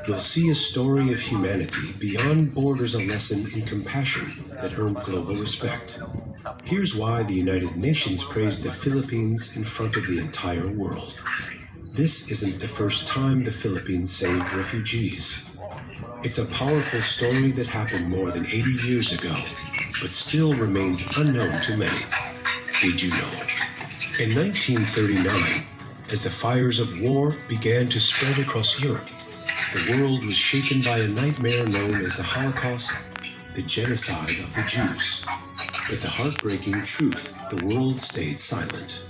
you'll see a story of humanity beyond borders, a lesson in compassion that earned global respect. Here's why the United Nations praised the Philippines in front of the entire world. This isn't the first time the Philippines saved refugees. It's a powerful story that happened more than 80 years ago, but still remains unknown to many. Did you know? In 1939, as the fires of war began to spread across Europe, the world was shaken by a nightmare known as the Holocaust, the genocide of the Jews. But the heartbreaking truth, the world stayed silent.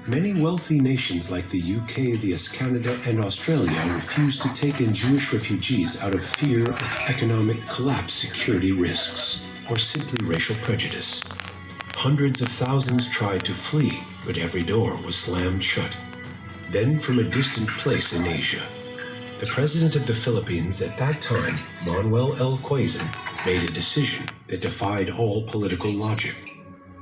Many wealthy nations like the UK, the US, Canada, and Australia refused to take in Jewish refugees out of fear of economic collapse, security risks, or simply racial prejudice. Hundreds of thousands tried to flee, but every door was slammed shut. Then, from a distant place in Asia, the president of the Philippines at that time, Manuel L. Quezon, made a decision that defied all political logic.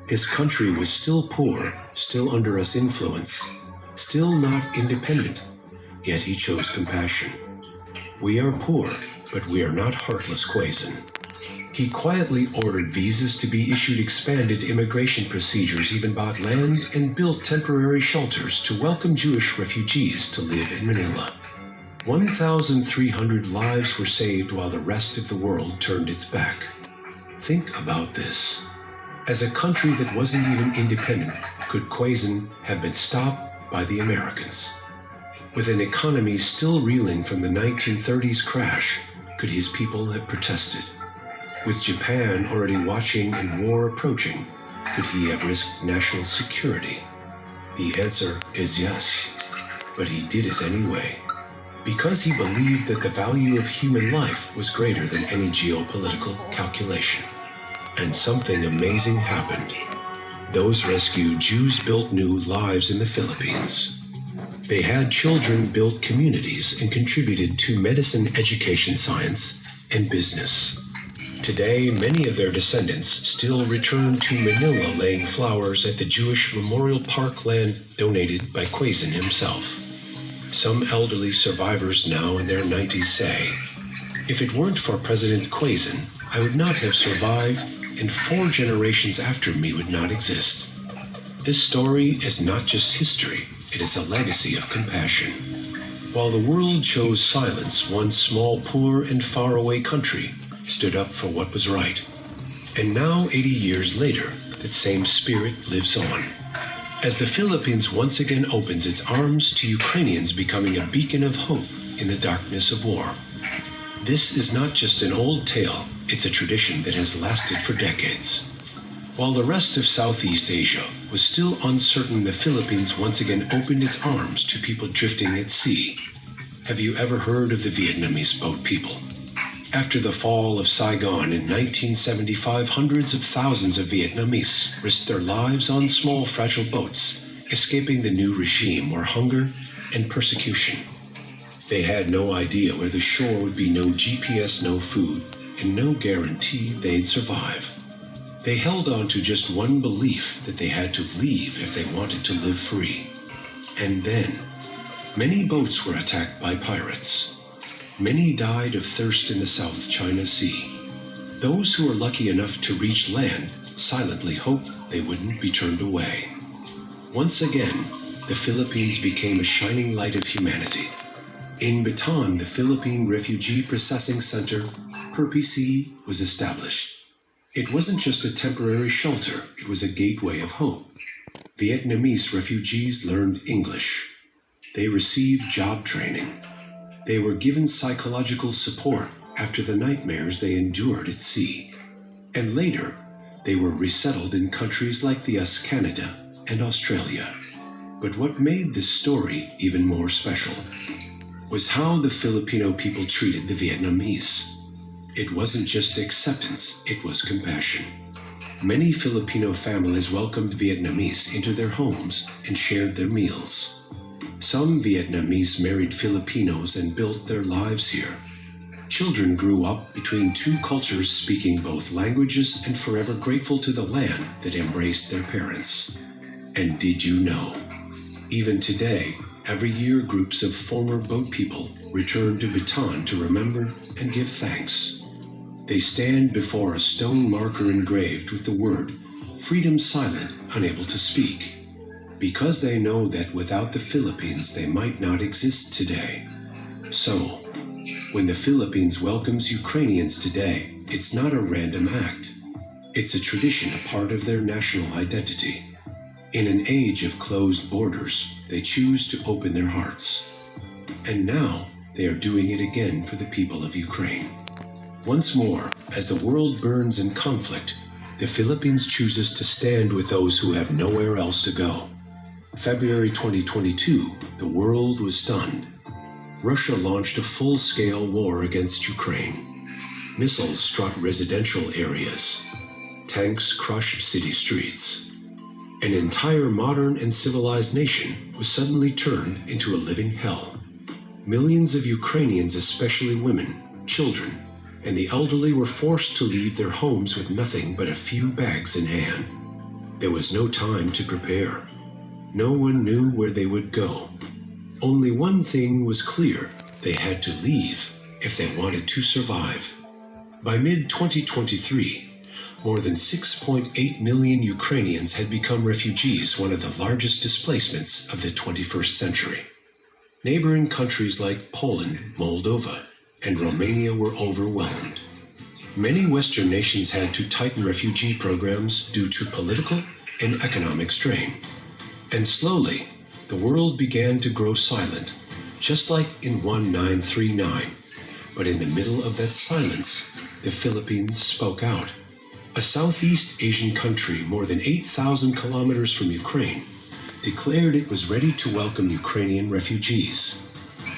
His country was still poor, still under US influence, still not independent, yet he chose compassion. We are poor, but we are not heartless, Quezon. He quietly ordered visas to be issued, expanded immigration procedures, even bought land and built temporary shelters to welcome Jewish refugees to live in Manila. 1,300 lives were saved while the rest of the world turned its back. Think about this. As a country that wasn't even independent, could Quezon have been stopped by the Americans? With an economy still reeling from the 1930s crash, could his people have protested? With Japan already watching and war approaching, could he have risked national security? The answer is yes, but he did it anyway. Because he believed that the value of human life was greater than any geopolitical calculation. And something amazing happened. Those rescued Jews built new lives in the Philippines. They had children, built communities, and contributed to medicine, education, science, and business. Today, many of their descendants still return to Manila, laying flowers at the Jewish Memorial Park, land donated by Quezon himself. Some elderly survivors now in their 90s say, "If it weren't for President Quezon, I would not have survived, and 4 generations after me would not exist." This story is not just history, it is a legacy of compassion. While the world chose silence, one small, poor, and faraway country stood up for what was right. And now, 80 years later, that same spirit lives on. As the Philippines once again opens its arms to Ukrainians, becoming a beacon of hope in the darkness of war. This is not just an old tale, it's a tradition that has lasted for decades. While the rest of Southeast Asia was still uncertain, the Philippines once again opened its arms to people drifting at sea. Have you ever heard of the Vietnamese boat people? After the fall of Saigon in 1975, hundreds of thousands of Vietnamese risked their lives on small, fragile boats, escaping the new regime where hunger and persecution. They had no idea where the shore would be, no GPS, no food, and no guarantee they'd survive. They held on to just one belief, that they had to leave if they wanted to live free. And then, many boats were attacked by pirates. Many died of thirst in the South China Sea. Those who were lucky enough to reach land silently hoped they wouldn't be turned away. Once again, the Philippines became a shining light of humanity. In Bataan, the Philippine Refugee Processing Center, PRPC, was established. It wasn't just a temporary shelter, it was a gateway of hope. Vietnamese refugees learned English. They received job training. They were given psychological support after the nightmares they endured at sea. And later, they were resettled in countries like the US, Canada, and Australia. But what made this story even more special was how the Filipino people treated the Vietnamese. It wasn't just acceptance, it was compassion. Many Filipino families welcomed Vietnamese into their homes and shared their meals. Some Vietnamese married Filipinos and built their lives here. Children grew up between two cultures, speaking both languages and forever grateful to the land that embraced their parents. And did you know? Even today, every year groups of former boat people return to Bhutan to remember and give thanks. They stand before a stone marker engraved with the word, "Freedom silent, unable to speak," because they know that without the Philippines they might not exist today. So, when the Philippines welcomes Ukrainians today, it's not a random act. It's a tradition, a part of their national identity. In an age of closed borders, they choose to open their hearts. And now, they are doing it again for the people of Ukraine. Once more, as the world burns in conflict, the Philippines chooses to stand with those who have nowhere else to go. February 2022, the world was stunned. Russia launched a full-scale war against Ukraine. Missiles struck residential areas. Tanks crushed city streets. An entire modern and civilized nation was suddenly turned into a living hell. Millions of Ukrainians, especially women, children, and the elderly, were forced to leave their homes with nothing but a few bags in hand. There was no time to prepare. No one knew where they would go. Only one thing was clear: they had to leave if they wanted to survive. By mid-2023, more than 6.8 million Ukrainians had become refugees, one of the largest displacements of the 21st century. Neighboring countries like Poland, Moldova, and Romania were overwhelmed. Many Western nations had to tighten refugee programs due to political and economic strain. And slowly, the world began to grow silent, just like in 1939. But in the middle of that silence, the Philippines spoke out. A Southeast Asian country more than 8,000 kilometers from Ukraine declared it was ready to welcome Ukrainian refugees.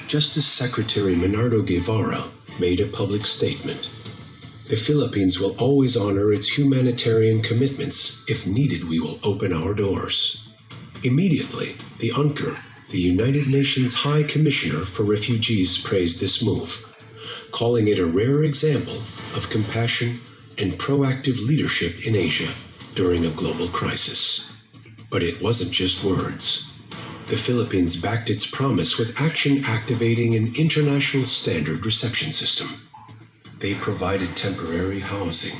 Justice Secretary Menardo Guevara made a public statement. The Philippines will always honor its humanitarian commitments. If needed, we will open our doors. Immediately, the UNCR, the United Nations High Commissioner for Refugees, praised this move, calling it a rare example of compassion and proactive leadership in Asia during a global crisis. But it wasn't just words. The Philippines backed its promise with action, activating an international standard reception system. They provided temporary housing,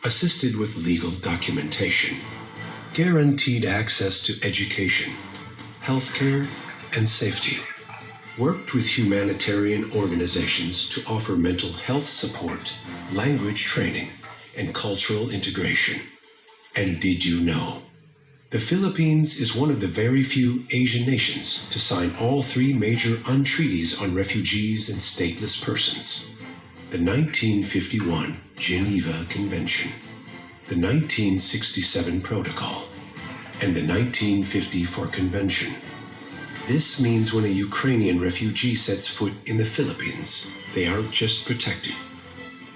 assisted with legal documentation, guaranteed access to education, healthcare, and safety, worked with humanitarian organizations to offer mental health support, language training, and cultural integration. And did you know? The Philippines is one of the very few Asian nations to sign all three major UN treaties on refugees and stateless persons: the 1951 Geneva Convention, the 1967 Protocol, and the 1954 Convention. This means when a Ukrainian refugee sets foot in the Philippines, they aren't just protected,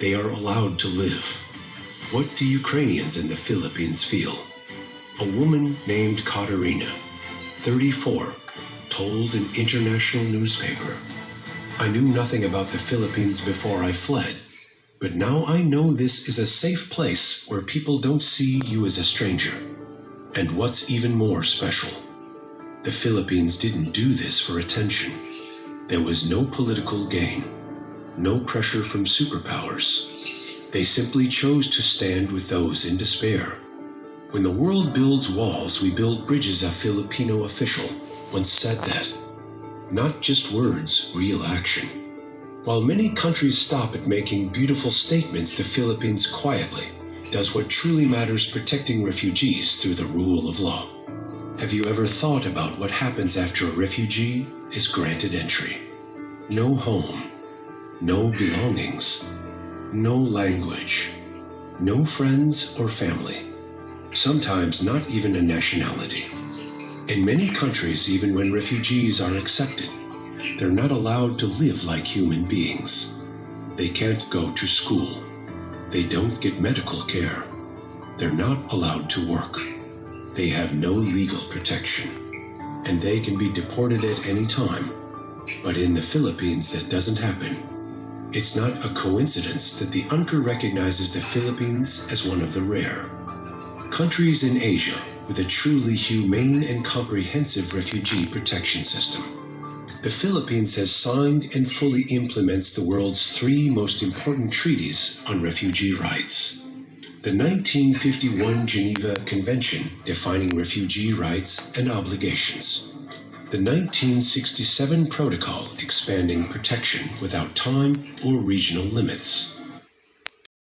they are allowed to live. What do Ukrainians in the Philippines feel? A woman named Katerina, 34, told an international newspaper, "I knew nothing about the Philippines before I fled, but now I know this is a safe place where people don't see you as a stranger. And what's even more special, the Philippines didn't do this for attention. There was no political gain, no pressure from superpowers. They simply chose to stand with those in despair. When the world builds walls, we build bridges," a Filipino official once said that. Not just words, real action. While many countries stop at making beautiful statements, the Philippines quietly does what truly matters, protecting refugees through the rule of law. Have you ever thought about what happens after a refugee is granted entry? No home, no belongings, no language, no friends or family, sometimes not even a nationality. In many countries, even when refugees are accepted, they're not allowed to live like human beings. They can't go to school. They don't get medical care. They're not allowed to work. They have no legal protection. And they can be deported at any time. But in the Philippines, that doesn't happen. It's not a coincidence that the UNCR recognizes the Philippines as one of the rare countries in Asia with a truly humane and comprehensive refugee protection system. The Philippines has signed and fully implements the world's three most important treaties on refugee rights. The 1951 Geneva Convention defining refugee rights and obligations. The 1967 Protocol expanding protection without time or regional limits.